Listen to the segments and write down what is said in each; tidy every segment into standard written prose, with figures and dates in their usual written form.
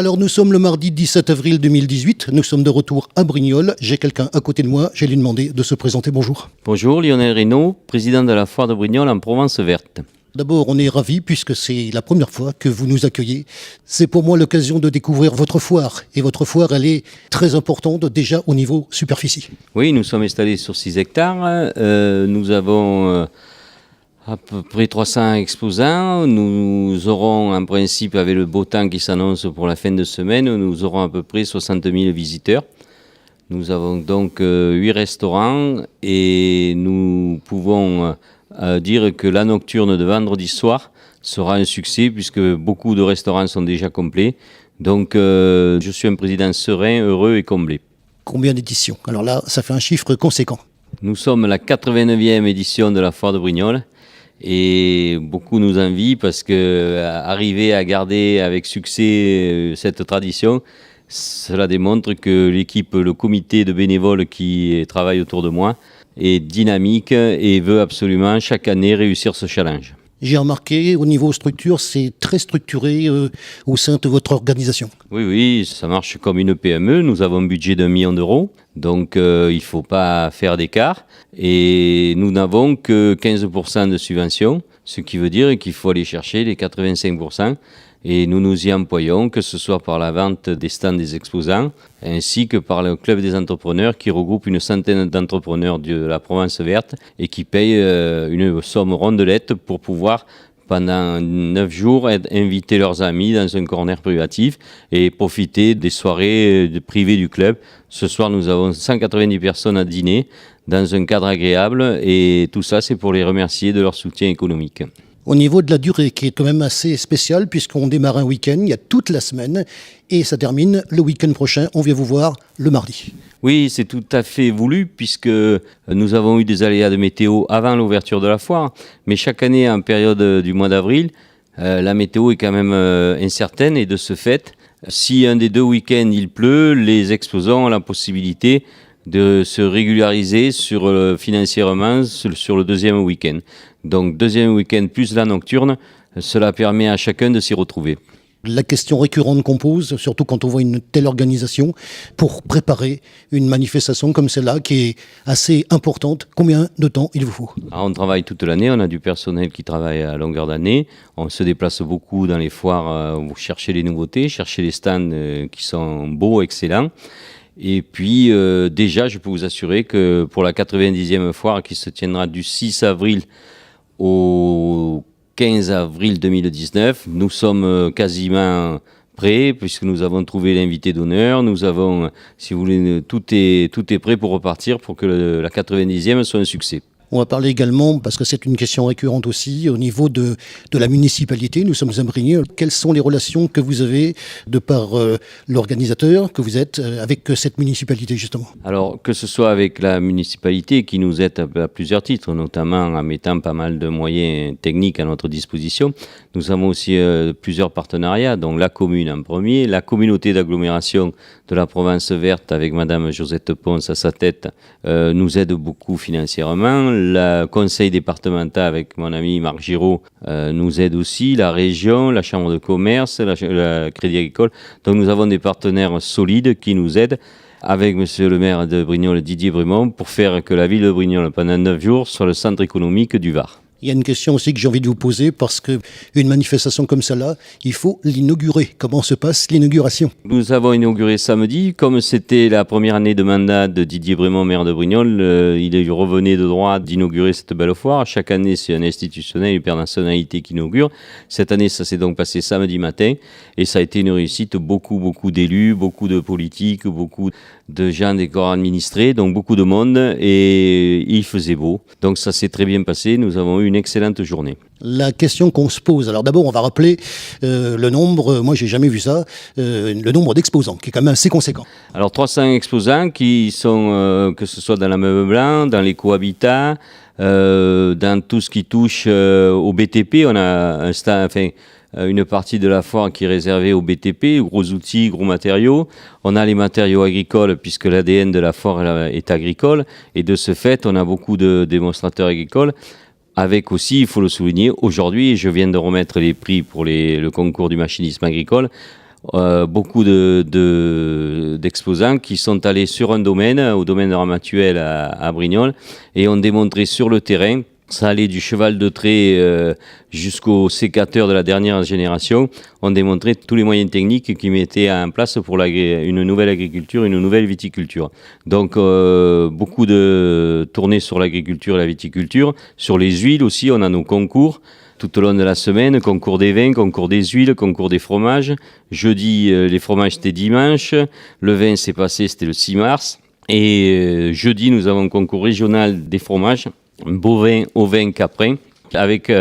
Alors nous sommes le mardi 17 avril 2018, nous sommes de retour à Brignoles. J'ai quelqu'un à côté de moi, je vais lui demander de se présenter. Bonjour. Bonjour, Lionel Reynaud, président de la foire de Brignoles en Provence verte. D'abord, on est ravis puisque c'est la première fois que vous nous accueillez. C'est pour moi l'occasion de découvrir votre foire. Et votre foire, elle est très importante déjà au niveau superficie. Oui, nous sommes installés sur 6 hectares. Nous avons à peu près 300 exposants. Nous aurons en principe, avec le beau temps qui s'annonce pour la fin de semaine, nous aurons à peu près 60 000 visiteurs. Nous avons donc 8 restaurants et nous pouvons dire que la nocturne de vendredi soir sera un succès puisque beaucoup de restaurants sont déjà complets. Donc je suis un président serein, heureux et comblé. Combien d'éditions? Alors là, ça fait un chiffre conséquent. Nous sommes la 89e édition de la foire de Brignoles et beaucoup nous envient parce que arriver à garder avec succès cette tradition, cela démontre que l'équipe, le comité de bénévoles qui travaille autour de moi est dynamique et veut absolument chaque année réussir ce challenge. J'ai remarqué, au niveau structure, c'est très structuré au sein de votre organisation. Oui, ça marche comme une PME. Nous avons un budget d'1 million d'euros, donc il ne faut pas faire d'écart. Et nous n'avons que 15% de subventions, ce qui veut dire qu'il faut aller chercher les 85%. Et nous nous y employons, que ce soit par la vente des stands des exposants, ainsi que par le club des entrepreneurs qui regroupe une centaine d'entrepreneurs de la Provence verte et qui payent une somme rondelette pour pouvoir, pendant 9 jours, inviter leurs amis dans un corner privatif et profiter des soirées privées du club. Ce soir, nous avons 190 personnes à dîner dans un cadre agréable et tout ça, c'est pour les remercier de leur soutien économique. Au niveau de la durée, qui est quand même assez spéciale, puisqu'on démarre un week-end, il y a toute la semaine, et ça termine le week-end prochain. On vient vous voir le mardi. Oui, c'est tout à fait voulu, puisque nous avons eu des aléas de météo avant l'ouverture de la foire. Mais chaque année, en période du mois d'avril, la météo est quand même incertaine, et de ce fait, si un des deux week-ends il pleut, les exposants ont la possibilité de se régulariser financièrement sur le deuxième week-end. Donc deuxième week-end plus la nocturne, cela permet à chacun de s'y retrouver. La question récurrente qu'on pose, surtout quand on voit une telle organisation, pour préparer une manifestation comme celle-là, qui est assez importante, combien de temps il vous faut? On travaille toute l'année, on a du personnel qui travaille à longueur d'année, on se déplace beaucoup dans les foires pour chercher les nouveautés, chercher les stands qui sont beaux, excellents. Et puis déjà, je peux vous assurer que pour la 90e foire qui se tiendra du 6 avril au 15 avril 2019, nous sommes quasiment prêts puisque nous avons trouvé l'invité d'honneur. Nous avons, si vous voulez, tout est prêt pour repartir pour que la 90e soit un succès. On va parler également, parce que c'est une question récurrente aussi, au niveau de la municipalité. Nous sommes à Brignoles. Quelles sont les relations que vous avez de par l'organisateur que vous êtes avec cette municipalité, justement? Alors, que ce soit avec la municipalité qui nous aide à plusieurs titres, notamment en mettant pas mal de moyens techniques à notre disposition, nous avons aussi plusieurs partenariats, dont la commune en premier, la communauté d'agglomération de la Provence verte avec Madame Josette Pons à sa tête nous aide beaucoup financièrement. Le conseil départemental avec mon ami Marc Giraud nous aide aussi, la région, la chambre de commerce, la Crédit Agricole. Donc nous avons des partenaires solides qui nous aident avec monsieur le maire de Brignoles, Didier Brumont, pour faire que la ville de Brignoles, pendant 9 jours, soit le centre économique du Var. Il y a une question aussi que j'ai envie de vous poser, parce qu'une manifestation comme celle-là, il faut l'inaugurer. Comment se passe l'inauguration? Nous avons inauguré samedi. Comme c'était la première année de mandat de Didier Brumont, maire de Brignoles, il revenait de droit d'inaugurer cette belle foire. Chaque année, c'est un institutionnel, une personnalité qui inaugure. Cette année, ça s'est donc passé samedi matin et ça a été une réussite. Beaucoup d'élus, beaucoup de politiques, beaucoup de gens des corps administrés, donc beaucoup de monde, et il faisait beau. Donc ça s'est très bien passé. Nous avons eu une excellente journée. La question qu'on se pose, alors d'abord on va rappeler le nombre, moi j'ai jamais vu ça, le nombre d'exposants qui est quand même assez conséquent. Alors 300 exposants qui sont, que ce soit dans la meuble blanc, dans les cohabitats, dans tout ce qui touche au BTP, on a un stand, une partie de la foire qui est réservée au BTP, gros outils, gros matériaux. On a les matériaux agricoles puisque l'ADN de la foire est agricole et de ce fait on a beaucoup de démonstrateurs agricoles. Avec aussi, il faut le souligner, aujourd'hui, je viens de remettre les prix pour le concours du machinisme agricole. beaucoup d'exposants qui sont allés sur un domaine, au domaine de Ramatuelle à Brignoles, et ont démontré sur le terrain. Ça allait du cheval de trait jusqu'au sécateur de la dernière génération. On démontrait tous les moyens techniques qui mettaient en place pour une nouvelle agriculture, une nouvelle viticulture. Donc, beaucoup de tournées sur l'agriculture et la viticulture. Sur les huiles aussi, on a nos concours tout au long de la semaine, concours des vins, concours des huiles, concours des fromages. Jeudi, les fromages, c'était dimanche. Le vin, c'est passé, c'était le 6 mars. Et jeudi, nous avons un concours régional des fromages. Bovin, ovin, caprin, avec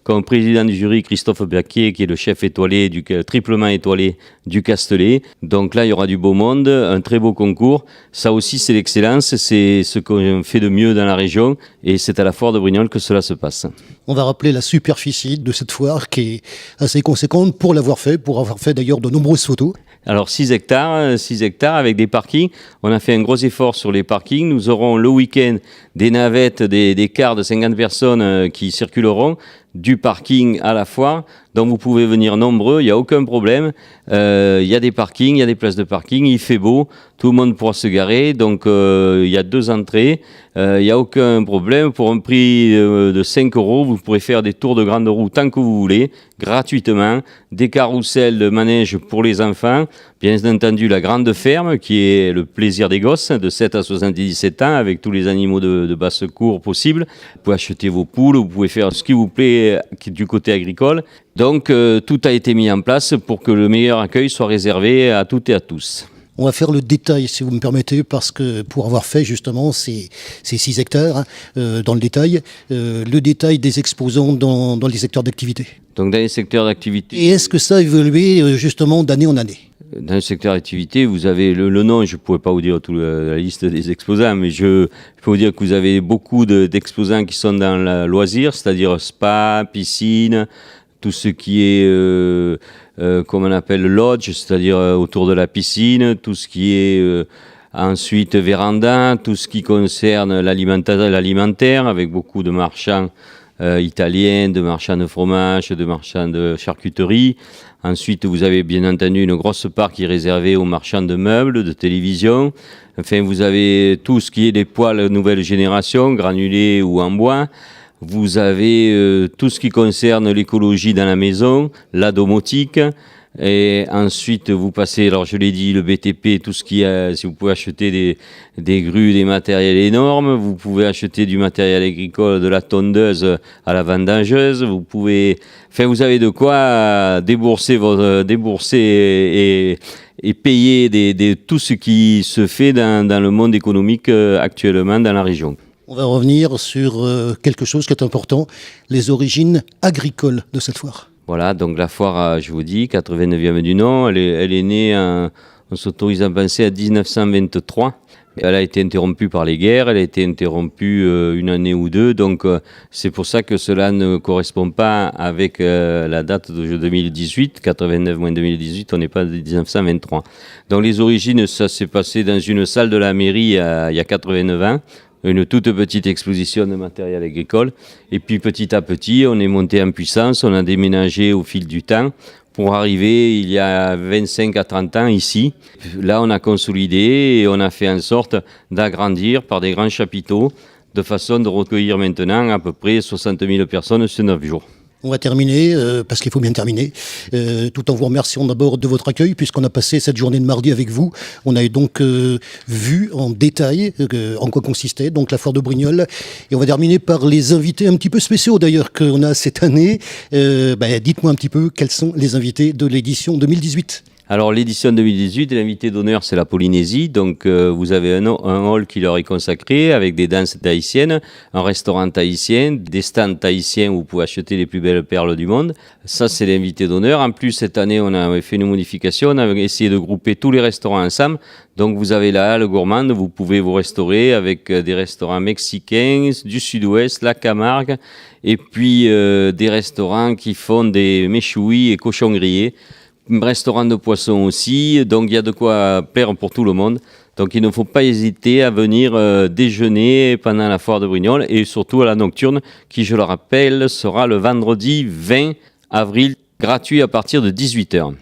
comme président du jury Christophe Baquier, qui est le chef étoilé, triplement étoilé du Castellet. Donc là, il y aura du beau monde, un très beau concours. Ça aussi, c'est l'excellence, c'est ce qu'on fait de mieux dans la région, et c'est à la foire de Brignoles que cela se passe. On va rappeler la superficie de cette foire qui est assez conséquente pour avoir fait d'ailleurs de nombreuses photos. Alors 6 hectares avec des parkings. On a fait un gros effort sur les parkings. Nous aurons le week-end des navettes, des cars de 50 personnes qui circuleront du parking à la foire. Donc vous pouvez venir nombreux, il n'y a aucun problème. Il y a des parkings, il y a des places de parking, il fait beau, tout le monde pourra se garer. Donc il y a 2 entrées, il n'y a aucun problème. Pour un prix de 5 €, vous pourrez faire des tours de grande roue tant que vous voulez, gratuitement. Des carrousels de manège pour les enfants. Bien entendu, la grande ferme qui est le plaisir des gosses de 7 à 77 ans avec tous les animaux de basse cour possibles. Vous pouvez acheter vos poules, vous pouvez faire ce qui vous plaît du côté agricole. Donc tout a été mis en place pour que le meilleur accueil soit réservé à toutes et à tous. On va faire le détail, si vous me permettez, parce que pour avoir fait justement ces 6 hectares dans le détail, le détail des exposants dans les secteurs d'activité. Donc dans les secteurs d'activité... Et est-ce que ça a évolué justement d'année en année ? Dans le secteur d'activité, vous avez le nom, je ne pourrais pas vous dire toute la liste des exposants, mais je peux vous dire que vous avez beaucoup d'exposants qui sont dans le loisir, c'est-à-dire spa, piscine, tout ce qui est, comme on appelle, lodge, c'est-à-dire autour de la piscine, tout ce qui est ensuite véranda, tout ce qui concerne l'alimentaire, avec beaucoup de marchands italiens, de marchands de fromage, de marchands de charcuterie. Ensuite, vous avez bien entendu une grosse part qui est réservée aux marchands de meubles, de télévision. Enfin, vous avez tout ce qui est des poêles nouvelle génération, granulés ou en bois. Vous avez tout ce qui concerne l'écologie dans la maison, la domotique. Et ensuite, vous passez, alors je l'ai dit, le BTP, tout ce qui est, si vous pouvez acheter des grues, des matériels énormes, vous pouvez acheter du matériel agricole, de la tondeuse à la vendangeuse, vous avez de quoi débourser et payer tout ce qui se fait dans le monde économique actuellement dans la région. On va revenir sur quelque chose qui est important, les origines agricoles de cette foire. Voilà, donc la foire, je vous dis, 89e du nom, elle est née, on s'autorise à penser, à 1923. Elle a été interrompue par les guerres, elle a été interrompue une année ou deux, donc c'est pour ça que cela ne correspond pas avec la date de 2018, 89-2018, on n'est pas de 1923. Donc les origines, ça s'est passé dans une salle de la mairie il y a 89 ans, une toute petite exposition de matériel agricole. Et puis petit à petit, on est monté en puissance, on a déménagé au fil du temps pour arriver il y a 25 à 30 ans ici. Là, on a consolidé et on a fait en sorte d'agrandir par des grands chapiteaux de façon de recueillir maintenant à peu près 60 000 personnes sur 9 jours. On va terminer, parce qu'il faut bien terminer, tout en vous remerciant d'abord de votre accueil, puisqu'on a passé cette journée de mardi avec vous. On a donc vu en détail en quoi consistait donc la foire de Brignoles. Et on va terminer par les invités un petit peu spéciaux d'ailleurs qu'on a cette année. Dites-moi un petit peu quels sont les invités de l'édition 2018. Alors l'édition 2018, l'invité d'honneur, c'est la Polynésie. Donc vous avez un hall qui leur est consacré avec des danses tahitiennes, un restaurant tahitien, des stands tahitiens où vous pouvez acheter les plus belles perles du monde. Ça, c'est l'invité d'honneur. En plus, cette année, on a fait une modification. On a essayé de grouper tous les restaurants ensemble. Donc vous avez la halle gourmande, vous pouvez vous restaurer avec des restaurants mexicains, du sud-ouest, la Camargue, et puis des restaurants qui font des méchouis et cochons grillés. Restaurant de poissons aussi, donc il y a de quoi plaire pour tout le monde. Donc il ne faut pas hésiter à venir déjeuner pendant la foire de Brignoles et surtout à la nocturne qui, je le rappelle, sera le vendredi 20 avril, gratuit à partir de 18h.